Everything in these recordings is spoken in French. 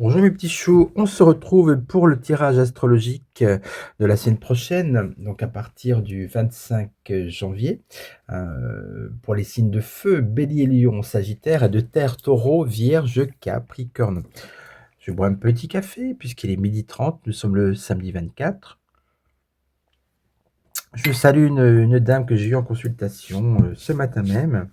Bonjour mes petits choux, on se retrouve pour le tirage astrologique de la semaine prochaine, donc à partir du 25 janvier, pour les signes de feu, Bélier, Lion, Sagittaire, et de terre, Taureau, Vierge, Capricorne. Je bois un petit café puisqu'il est 12h30, nous sommes le samedi 24. Je salue une dame que j'ai eue en consultation ce matin même,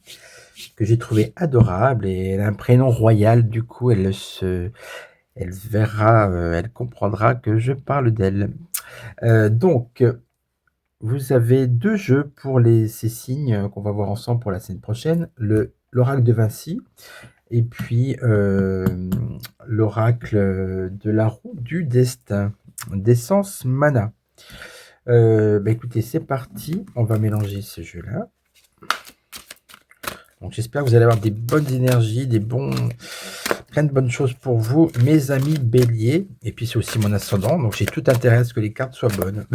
que j'ai trouvée adorable, et elle a un prénom royal, du coup elle verra, elle comprendra que je parle d'elle. Donc, vous avez 2 jeux pour ces signes qu'on va voir ensemble pour la semaine prochaine. L'oracle de Vinci et puis, l'oracle de la roue du destin, d'Essence Mana. Écoutez, c'est parti, on va mélanger ce jeu-là. Donc j'espère que vous allez avoir des bonnes énergies, plein de bonnes choses pour vous, mes amis béliers. Et puis c'est aussi mon ascendant, donc j'ai tout intérêt à ce que les cartes soient bonnes.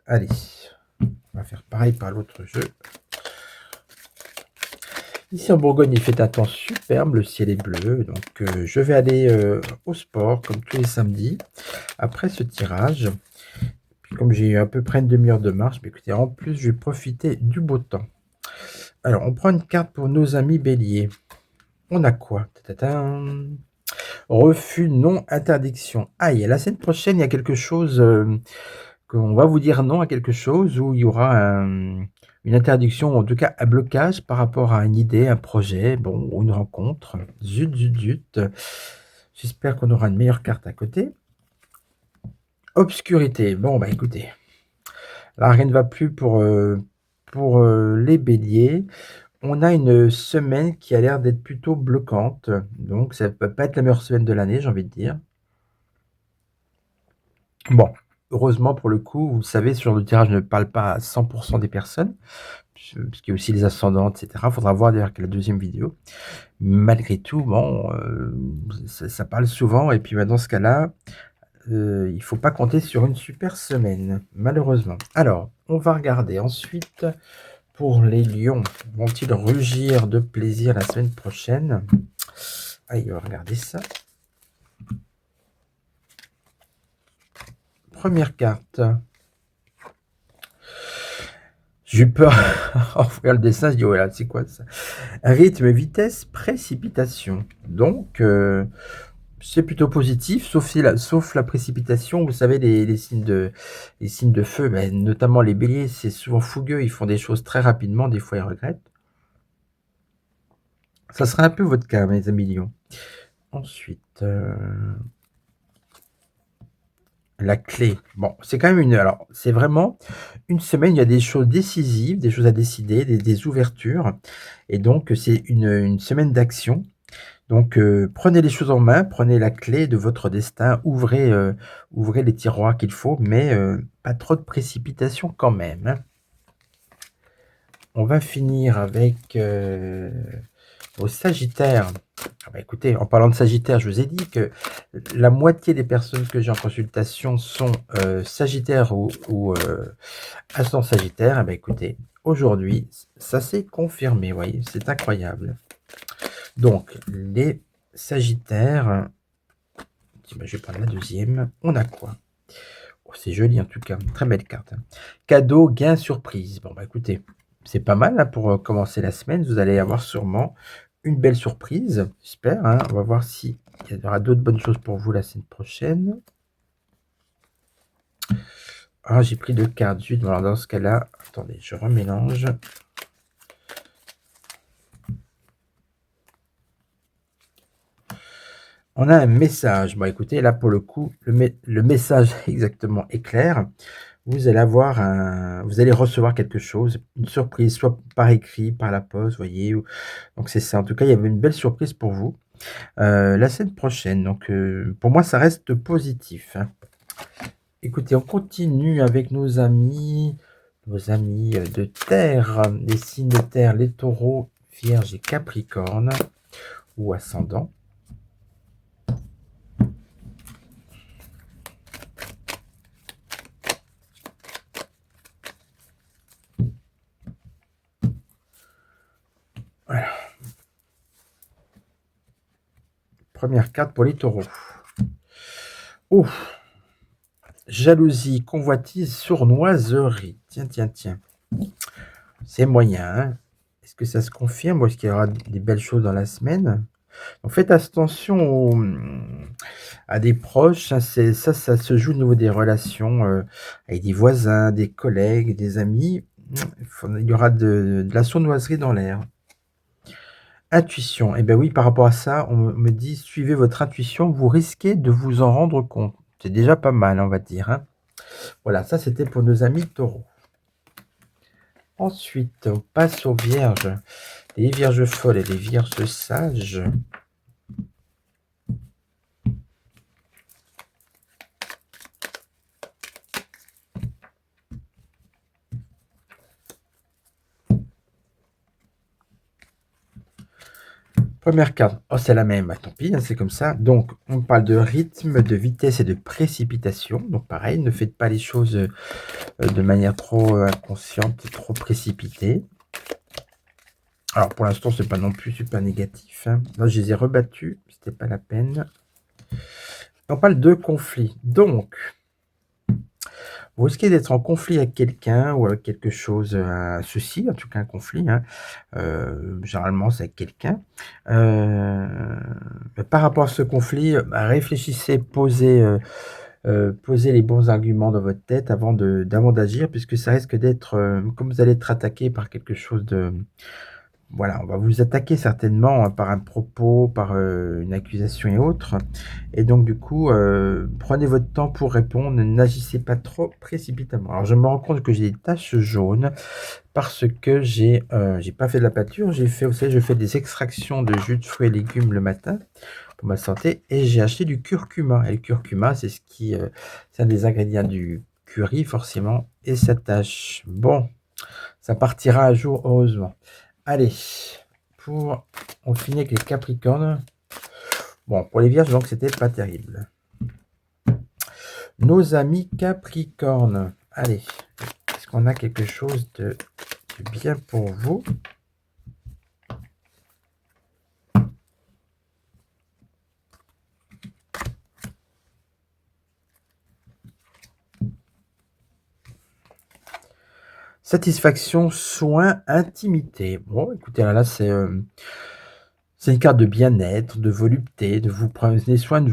Allez, on va faire pareil par l'autre jeu. Ici en Bourgogne, il fait un temps superbe, le ciel est bleu, donc je vais aller au sport comme tous les samedis, après ce tirage. Puis comme j'ai eu à peu près une demi-heure de marche, écoutez, en plus je vais profiter du beau temps. Alors, on prend une carte pour nos amis béliers. On a quoi? Tatatin. Refus, non, interdiction. Aïe, la semaine prochaine, il y a quelque chose qu'on va vous dire non à quelque chose où il y aura une interdiction, ou en tout cas un blocage par rapport à une idée, un projet, bon, ou une rencontre. Zut, zut, zut. J'espère qu'on aura une meilleure carte à côté. Obscurité. Bon, écoutez, là, rien ne va plus pour les béliers. On a une semaine qui a l'air d'être plutôt bloquante, donc ça ne peut pas être la meilleure semaine de l'année, j'ai envie de dire. Bon, heureusement pour le coup, vous savez, ce genre de tirage ne parle pas à 100% des personnes, puisqu'il y a aussi les ascendants, etc. Il faudra voir d'ailleurs que la deuxième vidéo. Malgré tout, bon, ça parle souvent, et puis dans ce cas-là, il ne faut pas compter sur une super semaine, malheureusement. Alors, on va regarder ensuite pour les lions. Vont-ils rugir de plaisir la semaine prochaine? Allez, on va regarder ça. Première carte. J'ai eu peur en voyant le dessin, je dis, voilà, c'est quoi ça? Rythme, vitesse, précipitation. Donc, c'est plutôt positif, sauf la précipitation. Vous savez, les signes de feu, notamment les béliers, c'est souvent fougueux, ils font des choses très rapidement, des fois ils regrettent. Ça sera un peu votre cas, mes amis lions. Ensuite, la clé. Bon, c'est quand même alors, c'est vraiment une semaine, il y a des choses décisives, des choses à décider, des ouvertures. Et donc, c'est une semaine d'action. Donc, prenez les choses en main, prenez la clé de votre destin, ouvrez les tiroirs qu'il faut, mais pas trop de précipitation quand même, hein. On va finir avec au Sagittaire. Écoutez, en parlant de Sagittaire, je vous ai dit que la moitié des personnes que j'ai en consultation sont Sagittaire ou ascendant Sagittaire. Écoutez, aujourd'hui, ça s'est confirmé, vous voyez, c'est incroyable. Donc, les Sagittaires, je vais prendre la deuxième. On a quoi? Oh, c'est joli en tout cas, très belle carte. Cadeau, gain, surprise. Bon, écoutez, c'est pas mal hein, pour commencer la semaine. Vous allez avoir sûrement une belle surprise, j'espère. Hein. On va voir s'il y aura d'autres bonnes choses pour vous la semaine prochaine. Ah, j'ai pris 2 cartes. Zut, alors dans ce cas-là, attendez, je remélange. On a un message. Bon, écoutez, là, pour le coup, le message exactement est clair. vous allez avoir vous allez recevoir quelque chose, une surprise, soit par écrit, par la poste, voyez? Ou donc c'est ça. En tout cas, il y avait une belle surprise pour vous, la semaine prochaine. Donc, pour moi, ça reste positif, hein. Écoutez, on continue avec nos amis, de terre, les signes de terre, les taureaux, vierge et capricorne ou ascendant. Voilà, première carte pour les taureaux. Ouf! Jalousie, convoitise, sournoiserie. Tiens, tiens, tiens. C'est moyen, hein? Est-ce que ça se confirme ou est-ce qu'il y aura des belles choses dans la semaine? Donc faites attention à des proches, hein, ça se joue au niveau des relations, avec des voisins, des collègues, des amis. Il y aura de la sournoiserie dans l'air. Intuition, eh ben oui, par rapport à ça, on me dit: «Suivez votre intuition, vous risquez de vous en rendre compte». C'est déjà pas mal, on va dire, hein. Voilà, ça c'était pour nos amis taureaux. Ensuite, on passe aux vierges. Les vierges folles et les vierges sages. Première carte, oh c'est la même, bah, tant pis, hein, c'est comme ça. Donc on parle de rythme, de vitesse et de précipitation. Donc pareil, ne faites pas les choses, de manière trop, inconsciente et trop précipitée. Alors pour l'instant, c'est pas non plus super négatif, hein. Là, je les ai rebattus, c'était pas la peine. On parle de conflit. Donc, vous risquez d'être en conflit avec quelqu'un ou avec quelque chose, un souci, en tout cas un conflit, hein. Généralement, c'est avec quelqu'un. Heu, Par rapport à ce conflit, bah, réfléchissez, posez les bons arguments dans votre tête avant d'agir puisque ça risque d'être, comme vous allez être attaqué par quelque chose de voilà, on va vous attaquer certainement, par un propos, par, une accusation et autres et donc du coup, prenez votre temps pour répondre, n'agissez pas trop précipitamment. Alors je me rends compte que j'ai des taches jaunes parce que j'ai pas fait de la pâture, j'ai fait vous savez, je fais des extractions de jus de fruits et légumes le matin pour ma santé et j'ai acheté du curcuma et le curcuma, c'est ce qui, c'est un des ingrédients du curry forcément et ça tâche. Bon, ça partira un jour heureusement. Allez, on finit avec les Capricornes. Bon, pour les Vierges, donc c'était pas terrible. Nos amis Capricornes. Allez, est-ce qu'on a quelque chose de bien pour vous? Satisfaction, soin, intimité. Bon, écoutez, là, c'est une carte de bien-être, de volupté, de vous prenez soin de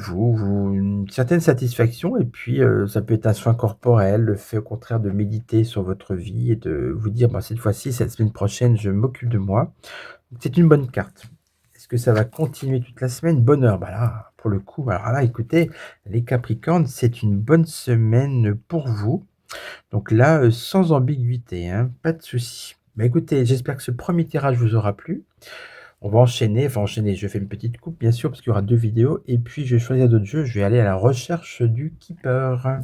une certaine satisfaction et puis, ça peut être un soin corporel, le fait au contraire de méditer sur votre vie et de vous dire: «Bah, cette fois-ci, cette semaine prochaine, je m'occupe de moi». C'est une bonne carte. Est-ce que ça va continuer toute la semaine? Bonheur, bah, là, pour le coup, alors là, écoutez, les Capricornes, c'est une bonne semaine pour vous. Donc là, sans ambiguïté, hein, pas de souci. Bah, écoutez, j'espère que ce premier tirage vous aura plu. On va enchaîner, enfin enchaîner, je fais une petite coupe bien sûr parce qu'il y aura 2 vidéos et puis je vais choisir d'autres jeux, je vais aller à la recherche du keeper.